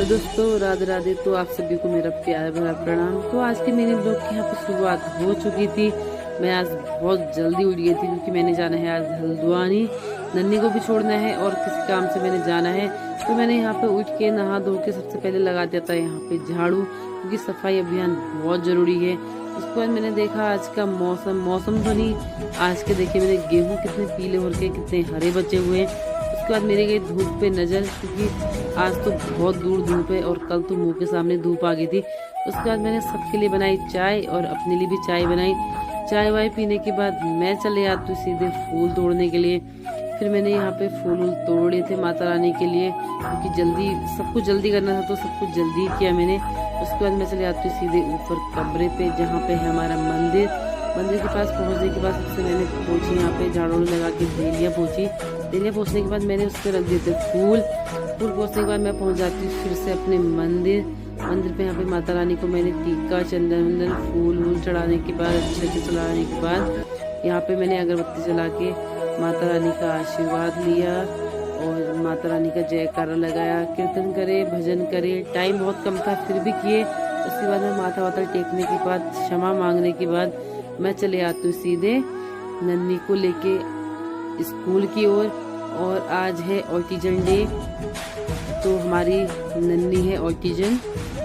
Hello दोस्तों, राधे राधे। तो आप सभी को मेरा प्यार भरा प्रणाम। तो आज के मेरे ब्लॉग की यहाँ पर शुरुआत हो चुकी थी। मैं आज बहुत जल्दी उठ गई थी क्योंकि मैंने जाना है आज हल्द्वानी। नन्ही को भी छोड़ना है और किसी काम से मैंने जाना है। तो मैंने यहाँ पे उठ के नहा धो के सबसे पहले लगा दिया था यहाँ पे झाड़ू, क्योंकि सफाई अभियान बहुत जरूरी है। उसके बाद मैंने देखा आज का मौसम तो नहीं, आज के देखे मैंने गेहूँ कितने पीले हो के कितने हरे बचे हुए हैं। उसके बाद मेरे गई धूप पे नज़र, क्योंकि आज तो बहुत दूर धूप है और कल तो मुंह के सामने धूप आ गई थी। उसके बाद मैंने सबके लिए बनाई चाय और अपने लिए भी चाय बनाई। चाय वाय पीने के बाद मैं चले आती हूँ सीधे फूल तोड़ने के लिए। फिर मैंने यहाँ पे फूल तोड़े थे माता रानी के लिए, क्योंकि जल्दी सब कुछ जल्दी करना था तो सब कुछ जल्दी किया मैंने। उसके बाद मैं चले आती हूँ सीधे ऊपर कमरे पे जहाँ पे है हमारा मंदिर। मंदिर के पास पहुँचने के बाद सबसे मैंने पहुँची यहाँ पे झाड़ू लगा के डेलिया पहुँचने के बाद मैंने उस पर रख दिए थे फूल पहुँचने के बाद मैं पहुँच जाती हूँ फिर से अपने मंदिर पे। यहाँ पे माता रानी को मैंने टीका चंदन फूल चढ़ाने के बाद अच्छे से चढ़ाने के बाद यहाँ पे मैंने अगरबत्ती जला के माता रानी का आशीर्वाद लिया और माता रानी का जयकारा लगाया। कीर्तन करे, भजन करे, टाइम बहुत कम था फिर भी किए। उसके बाद में माथा वाता टेकने के बाद क्षमा मांगने के बाद मैं चले आती हूँ सीधे नन्ही को लेके स्कूल की ओर। और आज है ऑटिजन डे, तो हमारी नन्ही है ऑटिजन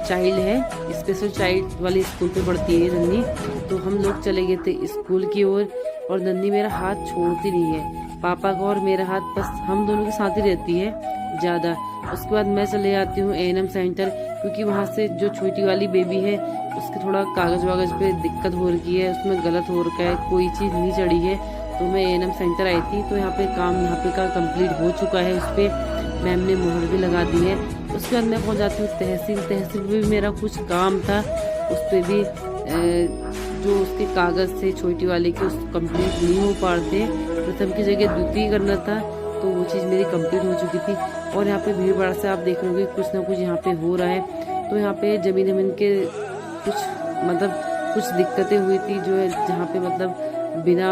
चाइल्ड है, स्पेशल चाइल्ड वाले स्कूल पे पढ़ती है नन्ही। तो हम लोग चले गए थे स्कूल की ओर और नन्ही मेरा हाथ छोड़ती नहीं है, पापा का और मेरा हाथ बस हम दोनों के साथ ही रहती है ज़्यादा। उसके बाद मैं चले जाती हूँ A&M सेंटर, क्योंकि वहाँ से जो छोटी वाली बेबी है उसके थोड़ा कागज वागज पे दिक्कत हो रही है, उसमें गलत हो रखा है, कोई चीज़ नहीं चढ़ी है। तो मैं A&M सेंटर आई थी, तो यहाँ पे काम यहाँ पे का कंप्लीट हो चुका है, उस पर मैम ने मोहर भी लगा दी है। उसके बाद मैं पहुँच जाती हूँ तहसील में भी मेरा कुछ काम था, उस पर भी जो उसके कागज़ थे छोटी वाले के उस कंप्लीट नहीं हो पा रहे थे, प्रथम की जगह द्वितीय करना था, तो वो चीज़ मेरी कंप्लीट हो चुकी थी। और यहाँ पे भीड़ भाड़ से आप देख लोगे कुछ ना कुछ यहाँ पे हो रहा है। तो यहाँ पे जमीन के कुछ दिक्कतें हुई थी, जो है जहाँ पे बिना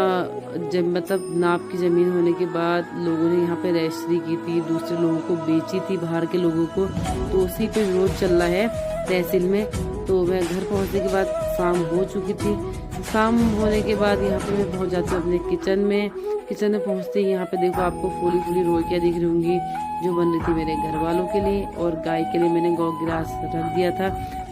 नाप की ज़मीन होने के बाद लोगों ने यहाँ पे रजिस्ट्री की थी, दूसरे लोगों को बेची थी, बाहर के लोगों को। तो उसी पे विरोध चल रहा है तहसील में। तो मैं घर पहुँचने के बाद शाम हो चुकी थी। शाम होने के बाद यहाँ पे मैं पहुँच जाती हूँ अपने किचन में पहुँचते ही यहाँ पे देखो आपको फूली रोटियाँ दिख रही होंगी, जो बन रही थी मेरे घर वालों के लिए और गाय के लिए मैंने गौ ग्रास रख दिया था।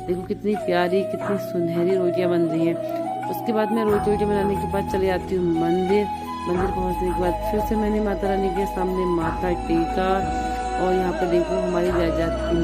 देखो कितनी प्यारी कितनी सुनहरी रोटियाँ बन रही हैं। उसके बाद मैं रोटी बनाने के बाद चले जाती हूँ मंदिर पहुँचने के बाद फिर से मैंने माता रानी के सामने माथा टेका। और यहाँ पे देखो हमारी जात की